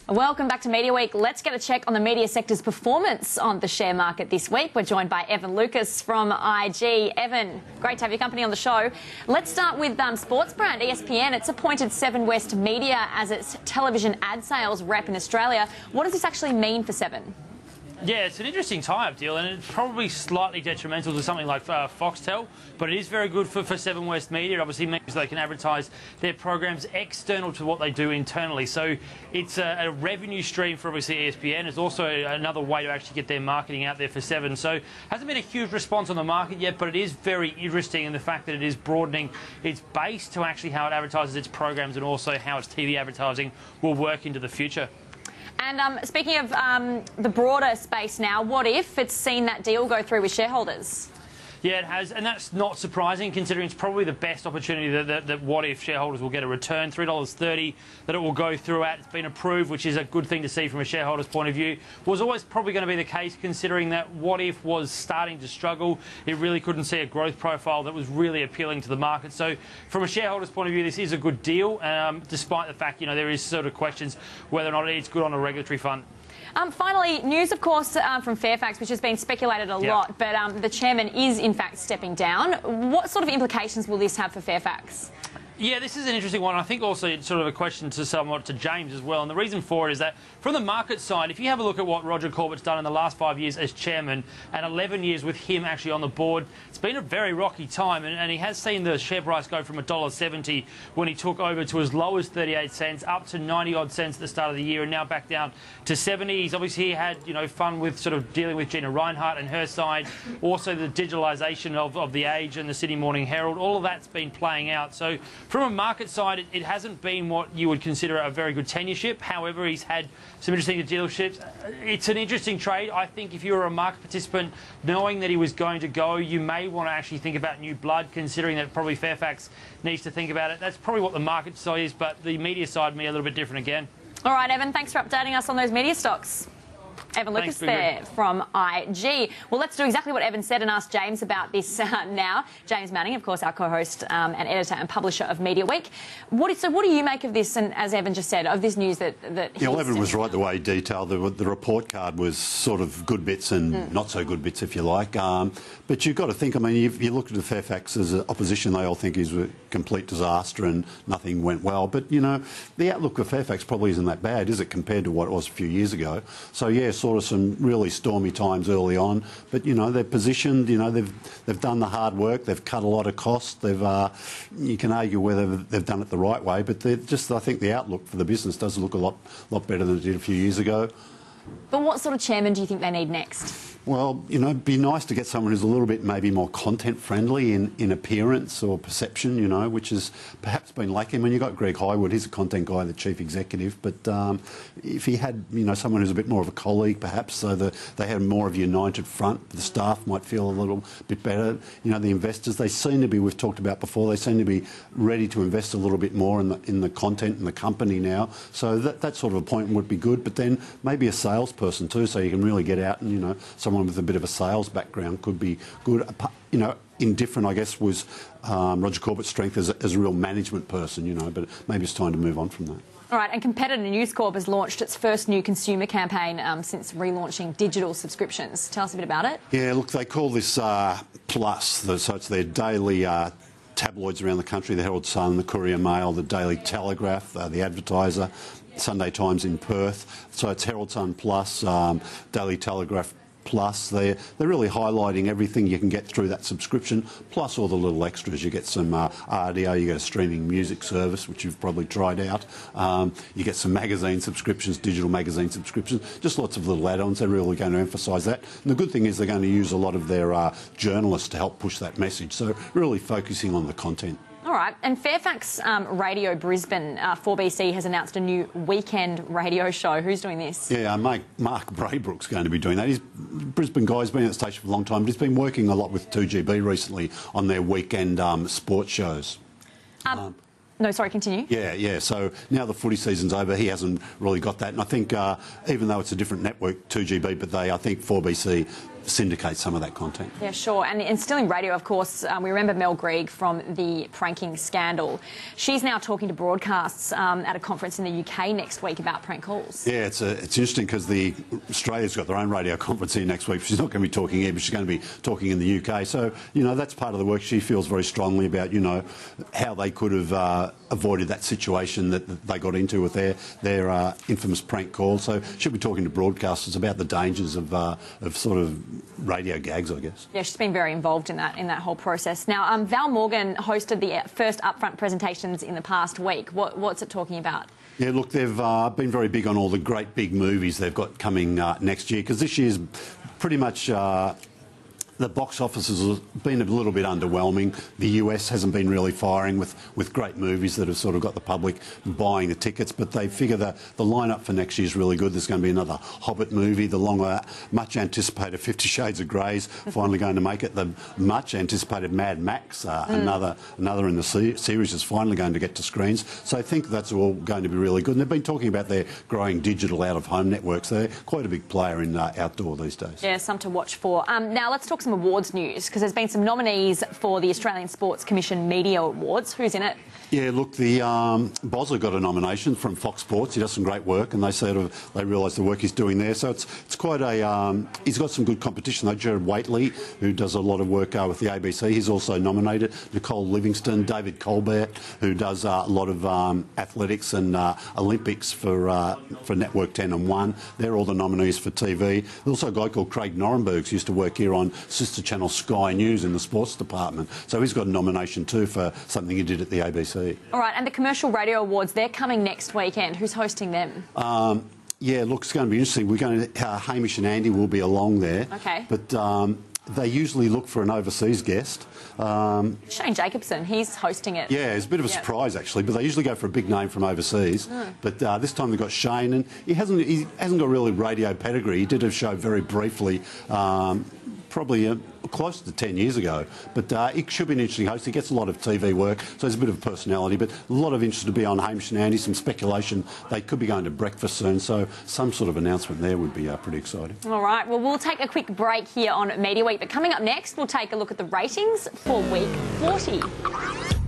Welcome back to Media Week. Let's get a check on the media sector's performance on the share market this week. We're joined by Evan Lucas from IG. Evan, great to have your company on the show. Let's start with sports brand ESPN. It's appointed Seven West Media as its television ad sales rep in Australia. What does this actually mean for Seven? Yeah, it's an interesting tie-up deal, and it's probably slightly detrimental to something like Foxtel, but it is very good for Seven West Media. It obviously means they can advertise their programs external to what they do internally. So it's a revenue stream for obviously ESPN. It's also another way to actually get their marketing out there for Seven. So hasn't been a huge response on the market yet, but it is very interesting in the fact that it is broadening its base to actually how it advertises its programs and also how its TV advertising will work into the future. And speaking of the broader space now, what if it's seen that deal go through with shareholders? Yeah, it has, and that's not surprising considering it's probably the best opportunity that What If shareholders will get a return, $3.30 that it will go through at. It's been approved, which is a good thing to see from a shareholder's point of view. Was always probably going to be the case considering that What If was starting to struggle. It really couldn't see a growth profile that was really appealing to the market. So from a shareholder's point of view, this is a good deal, despite the fact, there is sort of questions whether or not it's good on a regulatory front. Finally, news, of course, from Fairfax, which has been speculated a lot, but the chairman is, in fact, stepping down. What sort of implications will this have for Fairfax? Yeah, this is an interesting one. I think also it's sort of a question to James as well. And the reason for it is that from the market side, if you have a look at what Roger Corbett's done in the last 5 years as chairman and 11 years with him actually on the board, it's been a very rocky time. And he has seen the share price go from $1.70 when he took over to as low as 38 cents up to 90-odd cents at the start of the year and now back down to 70. He's obviously had, fun with sort of dealing with Gina Reinhart and her side. Also the digitalisation of The Age and the Sydney Morning Herald. All of that's been playing out. So from a market side, it hasn't been what you would consider a very good tenureship. However, he's had some interesting dealerships. It's an interesting trade. I think if you were a market participant, knowing that he was going to go, you may want to actually think about new blood, considering that probably Fairfax needs to think about it. That's probably what the market side is, but the media side may be a little bit different again. All right, Evan, thanks for updating us on those media stocks. Evan Lucas there from IG. Well, let's do exactly what Evan said and ask James about this now. James Manning, of course, our co-host and editor and publisher of Media Week. What do you make of this, and as Evan just said, of this news that Yeah, well, Evan was right the way he detailed. The report card was sort of good bits and not so good bits, if you like. But you've got to think, if you look at the Fairfax as an opposition, they all think he's a complete disaster and nothing went well. But, the outlook of Fairfax probably isn't that bad, is it, compared to what it was a few years ago? So, yeah, sort of some really stormy times early on, but they're positioned. They've done the hard work. They've cut a lot of costs. You can argue whether they've done it the right way, but I think the outlook for the business does look a lot better than it did a few years ago. But what sort of chairman do you think they need next? Well, it'd be nice to get someone who's a little bit maybe more content-friendly in appearance or perception, which has perhaps been lacking. You've got Greg Highwood, he's a content guy, the chief executive, but if he had, someone who's a bit more of a colleague perhaps, so that they had more of a united front, the staff might feel a little bit better. The investors, they seem to be, we've talked about before, they seem to be ready to invest a little bit more in the content and the company now. So that sort of appointment would be good, but then maybe a salesperson too, so you can really get out and, someone with a bit of a sales background could be good. Indifferent, I guess, was Roger Corbett's strength as a real management person, but maybe it's time to move on from that. All right, and competitor News Corp has launched its first new consumer campaign since relaunching digital subscriptions. Tell us a bit about it. Yeah, look, they call this Plus, so it's their daily tabloids around the country, the Herald Sun, the Courier Mail, the Daily Telegraph, the Advertiser, Sunday Times in Perth. So it's Herald Sun Plus, Daily Telegraph Plus. They're really highlighting everything you can get through that subscription, plus all the little extras. You get some audio, you get a streaming music service, which you've probably tried out. You get some magazine subscriptions, digital magazine subscriptions, just lots of little add-ons. They're really going to emphasise that. And the good thing is they're going to use a lot of their journalists to help push that message. So really focusing on the content. All right, and Fairfax Radio Brisbane, 4BC, has announced a new weekend radio show. Who's doing this? Yeah, Mark Braybrook's going to be doing that. He's a Brisbane guy, he's been at the station for a long time, but he's been working a lot with 2GB recently on their weekend sports shows. No, sorry, continue. Yeah. So now the footy season's over, he hasn't really got that. And I think even though it's a different network, 2GB, but I think 4BC syndicate some of that content. Yeah, sure. And still in radio, of course, we remember Mel Greig from the pranking scandal. She's now talking to broadcasts at a conference in the UK next week about prank calls. Yeah, it's interesting because Australia's got their own radio conference here next week. She's not going to be talking here, but she's going to be talking in the UK. So, you know, that's part of the work. She feels very strongly about, you know, how they could have avoided that situation that they got into with their infamous prank call. So she'll be talking to broadcasters about the dangers of sort of radio gags, I guess. Yeah, she's been very involved in that whole process. Now, Val Morgan hosted the first upfront presentations in the past week. What's it talking about? Yeah, look, they've been very big on all the great big movies they've got coming next year, because this year's pretty much the box office has been a little bit underwhelming. The US hasn't been really firing with great movies that have sort of got the public buying the tickets, but they figure that the lineup for next year is really good. There's going to be another Hobbit movie, the longer, much anticipated 50 Shades of Grey's finally going to make it, the much anticipated Mad Max, another in the series is finally going to get to screens. So I think that's all going to be really good. And they've been talking about their growing digital out-of-home networks. They're quite a big player in outdoor these days. Yeah, some to watch for. Now let's talk some awards news, because there's been some nominees for the Australian Sports Commission Media Awards. Who's in it? Yeah, look, the Bosler got a nomination from Fox Sports. He does some great work, and they realise the work he's doing there. So it's quite a he's got some good competition though. Jared Waitley, who does a lot of work with the ABC, he's also nominated. Nicole Livingston, David Colbert, who does a lot of athletics and Olympics for Network 10 and 1. They're all the nominees for TV. There's also a guy called Craig Norenbergs who used to work here on sister channel Sky News in the sports department. So he's got a nomination too for something he did at the ABC. All right, and the Commercial Radio Awards, they're coming next weekend. Who's hosting them? Yeah, look, it's going to be interesting. We're going to Hamish and Andy will be along there. Okay. But they usually look for an overseas guest. Shane Jacobson, he's hosting it. Yeah, it's a bit of a surprise actually, but they usually go for a big name from overseas. But this time they've got Shane, and he hasn't got really radio pedigree. He did a show very briefly, probably close to 10 years ago. But it should be an interesting host. He gets a lot of TV work, so he's a bit of a personality, but a lot of interest to be on Hamish and Andy, some speculation. They could be going to breakfast soon, so some sort of announcement there would be pretty exciting. All right, well, we'll take a quick break here on Media Week, but coming up next, we'll take a look at the ratings for week 40.